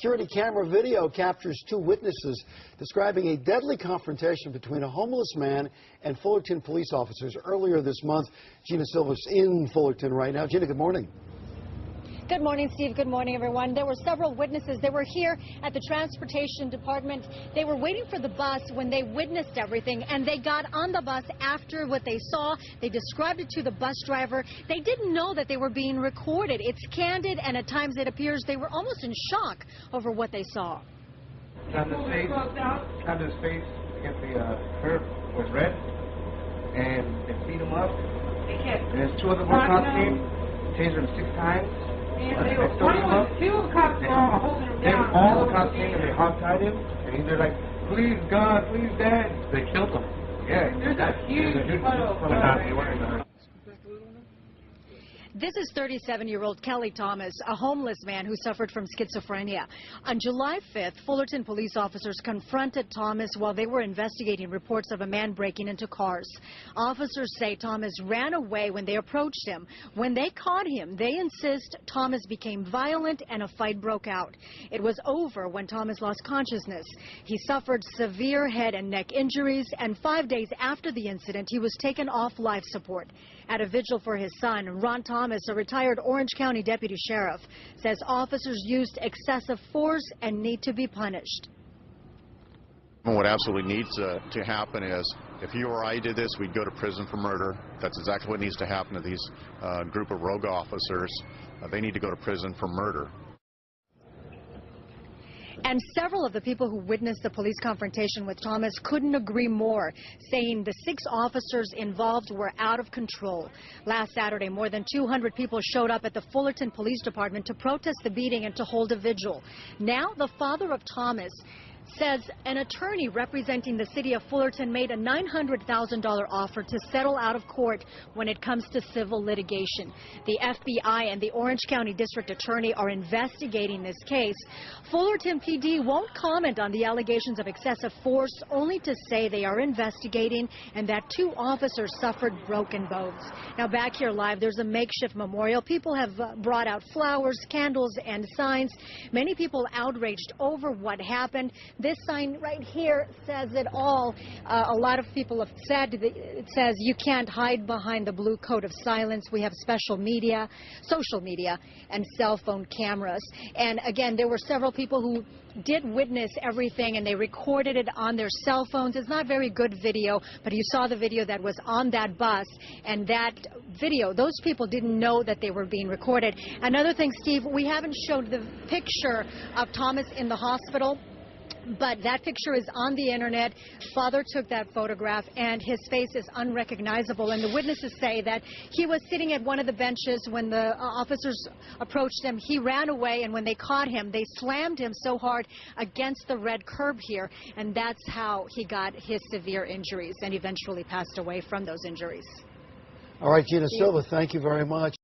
Security camera video captures two witnesses describing a deadly confrontation between a homeless man and Fullerton police officers earlier this month. Gina Silva's in Fullerton right now. Gina, good morning. Good morning, Steve. Good morning, everyone. There were several witnesses. They were here at the Transportation Department. They were waiting for the bus when they witnessed everything, and they got on the bus after what they saw. They described it to the bus driver. They didn't know that they were being recorded. It's candid, and at times it appears they were almost in shock over what they saw. His face against the curb was red, and they beat him up. And there's two other cops came, tased him 6 times. And they were two cops holding him down. All the cops came and they hog-tied him, and they're like, "Please God, please Dad." They killed him. Yeah. There's a huge photo. This is 37-year-old Kelly Thomas, a homeless man who suffered from schizophrenia. On July 5th, Fullerton police officers confronted Thomas while they were investigating reports of a man breaking into cars. Officers say Thomas ran away when they approached him. When they caught him, they insist Thomas became violent and a fight broke out. It was over when Thomas lost consciousness. He suffered severe head and neck injuries, and 5 days after the incident, he was taken off life support. At a vigil for his son, Ron Thomas, a retired Orange County deputy sheriff, says officers used excessive force and need to be punished. What absolutely needs to happen is, if you or I did this, we'd go to prison for murder. That's exactly what needs to happen to these group of rogue officers. They need to go to prison for murder. And several of the people who witnessed the police confrontation with Thomas couldn't agree more, saying the 6 officers involved were out of control. Last Saturday, more than 200 people showed up at the Fullerton Police Department to protest the beating and to hold a vigil. Now, the father of Thomas says an attorney representing the city of Fullerton made a $900,000 offer to settle out of court when it comes to civil litigation. The FBI and the Orange County District Attorney are investigating this case. Fullerton PD won't comment on the allegations of excessive force, only to say they are investigating and that 2 officers suffered broken bones. Now, back here live, there's a makeshift memorial. People have brought out flowers, candles, and signs. Many people outraged over what happened. This sign right here says it all. A lot of people have said it says you can't hide behind the blue coat of silence. We have social media, and cell phone cameras. And again, there were several people who did witness everything, and they recorded it on their cell phones. It's not very good video, but you saw the video that was on that bus, and that video, those people didn't know that they were being recorded. Another thing, Steve, we haven't showed the picture of Thomas in the hospital, but that picture is on the internet. Father took that photograph, and his face is unrecognizable. And the witnesses say that he was sitting at one of the benches when the officers approached him. He ran away, and when they caught him, they slammed him so hard against the red curb here, and that's how he got his severe injuries and eventually passed away from those injuries. All right, Gina Silva, thank you very much.